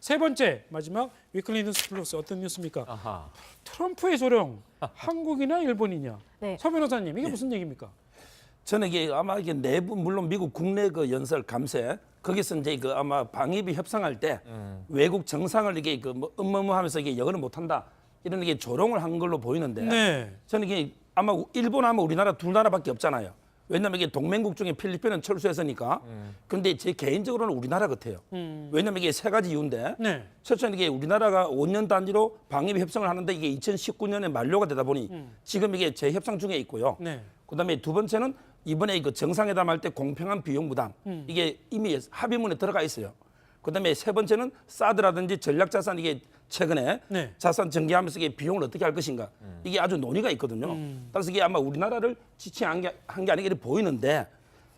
세 번째 마지막 위클리 뉴스 플러스 어떤 뉴스입니까? 아하. 트럼프의 조령 한국이냐 일본이냐? 네. 서 변호사님 이게 무슨 얘기입니까? 저는 이게 아마 이게 내부 물론 미국 국내 그 연설 감세 거기서 이제 그 아마 방위비 협상할 때 외국 정상을 이게 그뭐 하면서 이게 영어를 못한다 이런 게 조롱을 한 걸로 보이는데 네. 저는 이게 아마 일본하면 우리나라 두 나라밖에 없잖아요. 왜냐하면 이게 동맹국 중에 필리핀은 철수했으니까. 근데 제 개인적으로는 우리나라 같아요. 왜냐하면 이게 세 가지 이유인데 네. 첫째는 이게 우리나라가 5년 단위로 방위비 협상을 하는데 이게 2019년에 만료가 되다 보니 지금 이게 재협상 중에 있고요. 네. 그다음에 두 번째는 이번에 그 정상회담 할 때 공평한 비용 부담 이게 이미 합의문에 들어가 있어요. 그다음에 세 번째는 사드라든지 전략자산 이게 최근에 네. 자산 전개하면서 이게 비용을 어떻게 할 것인가 이게 아주 논의가 있거든요. 그래서 이게 아마 우리나라를 지칭한 게 아니게 이렇게 보이는데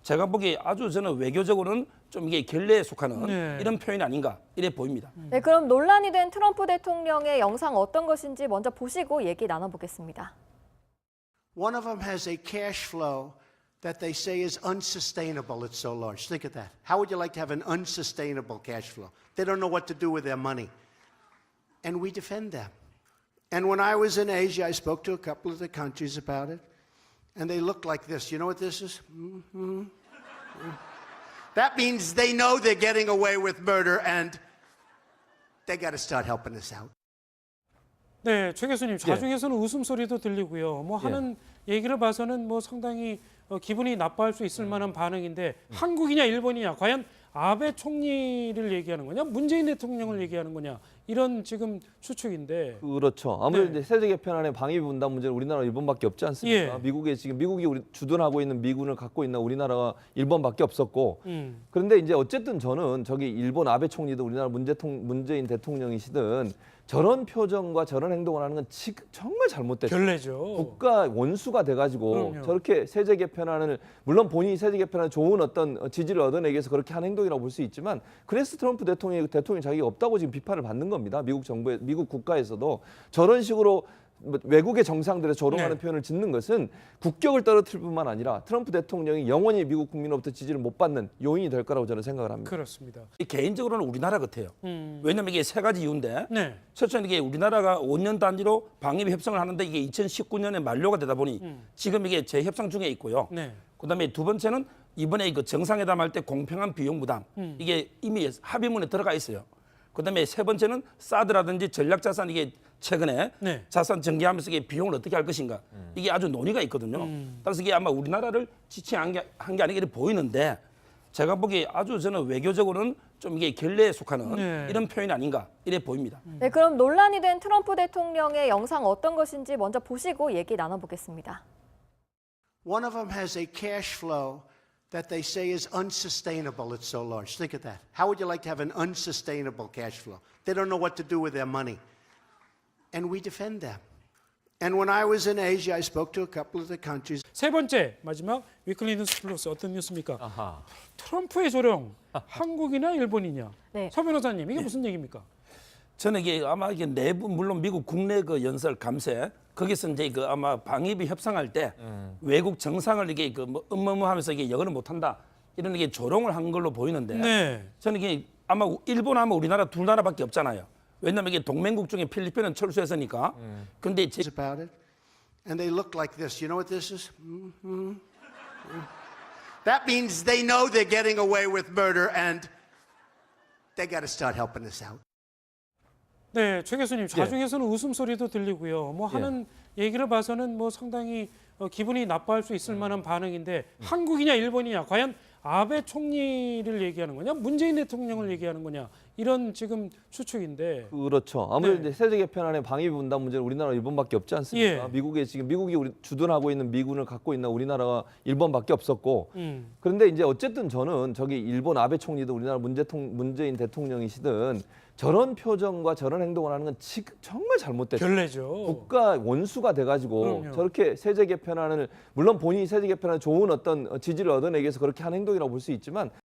제가 보기에 아주 저는 외교적으로는 좀 이게 결례에 속하는 네. 이런 표현이 아닌가 이래 보입니다. 네, 그럼 논란이 된 트럼프 대통령의 영상 어떤 것인지 먼저 보시고 얘기 나눠보겠습니다. One of them has a cash flow that they say is unsustainable. It's so large. Think of that. How would you like to have an unsustainable cash flow? They don't know what to do with their money. And we defend them. And when I was in Asia, I spoke to a couple of the countries about it. And they looked like this. You know what this is? That means they know they're getting away with murder and they got to start helping us out. 네, 최 교수님 좌중에서는 웃음소리도 들리고요. 뭐 하는 얘기를 봐서는 뭐 상당히 기분이 나빠할 수 있을 만한 반응인데 한국이냐 일본이냐 과연 아베 총리를 얘기하는 거냐 문재인 대통령을 얘기하는 거냐 이런 지금 추측인데 그렇죠. 아무래도 네. 이제 세제 개편안의 방위비 분담 문제는 우리나라 일본밖에 없지 않습니까? 예. 미국이 우리 주둔하고 있는 미군을 갖고 있는 우리나라가 일본밖에 없었고. 음. 그런데 이제 어쨌든 저는 저기 일본 아베 총리도 우리나라 문재인 대통령이시든 저런 표정과 저런 행동을 하는 건 정말 잘못됐어요. 결례죠. 국가 원수가 돼가지고 그럼요. 저렇게 세제 개편안을 물론 본인이 세제 개편안 좋은 어떤 지지를 얻어내기 위해서 그렇게 한 행동이라고 볼 수 있지만 그래서 트럼프 대통령 자격이 없다고 지금 비판을 받는 겁니다. 미국 국가에서도 저런 식으로 외국의 정상들의 조롱하는 네. 표현을 짓는 것은 국격을 떨어뜨릴 뿐만 아니라 트럼프 대통령이 영원히 미국 국민으로부터 지지를 못 받는 요인이 될 거라고 저는 생각을 합니다. 그렇습니다. 개인적으로는 우리나라 같아요. 왜냐하면 이게 세 가지 이유인데 네. 첫째는 이게 우리나라가 5년 단위로 방위비 협상을 하는데 이게 2019년에 만료가 되다 보니 지금 이게 재협상 중에 있고요. 네. 그다음에 두 번째는 이번에 그 정상회담 할 때 공평한 비용 부담 이게 이미 합의문에 들어가 있어요. 그다음에 세 번째는 사드라든지 전략자산 이게 최근에 네. 자산 전개하면서 이게 비용을 어떻게 할 것인가 이게 아주 논의가 있거든요. 그래서 이게 아마 우리나라를 지칭한 게 아니게 이렇게 보이는데 제가 보기에 아주 저는 외교적으로는 좀 이게 결례에 속하는 네. 이런 표현이 아닌가 이래 보입니다. 네, 그럼 논란이 된 트럼프 대통령의 영상 어떤 것인지 먼저 보시고 얘기 나눠보겠습니다. One of them has a cash flow that they say is unsustainable. It's so large. Think of that. How would you like to have an unsustainable cash flow? They don't know what to do with their money. And we defend them. And when I was in Asia, I spoke to a couple of the countries. 세 번째 마지막 위클리 뉴스 플러스 어떤 뉴스입니까? 아하. 트럼프의 조령 한국이냐 일본이냐? 네. 서 변호사님 이게 무슨 얘기입니까? 저는 이게 아마 이게 내부 물론 미국 국내 그 연설 감세 거기서 이제 그 아마 방위비 협상할 때 외국 정상을 이게 그뭐 하면서 이게 영어를 못한다 이런 게 조롱을 한 걸로 보이는데 네. 저는 이게 아마 일본하면 우리나라 두 나라밖에 없잖아요. 왜냐하면 이게 동맹국 중에 필리핀은 철수했으니까. 근데 About it. And they looked like this. You know what this is? That means they know they're getting away with murder and they got to start helping us out. 네, 최 교수님 좌중에서는 웃음소리도 들리고요. 뭐 하는 얘기를 봐서는 뭐 상당히 기분이 나빠할 수 있을 만한 반응인데 한국이냐 일본이냐 과연 아베 총리를 얘기하는 거냐 문재인 대통령을 얘기하는 거냐 이런 지금 추측인데 그렇죠. 아무래도 네. 이제 세제 개편안의 방위비 분담 문제는 우리나라 일본밖에 없지 않습니까? 예. 미국이 주둔하고 있는 미군을 갖고 있는 우리나라가 일본밖에 없었고. 음. 그런데 이제 어쨌든 저는 저기 일본 아베 총리도 우리나라 문재인 대통령이시든 저런 표정과 저런 행동을 하는 건 정말 잘못됐어요. 결례죠. 국가 원수가 돼가지고 그럼요. 저렇게 세제 개편안을 물론 본인이 세제 개편안 좋은 어떤 지지를 얻어내기 위해서 그렇게 한 행동이라고 볼 수 있지만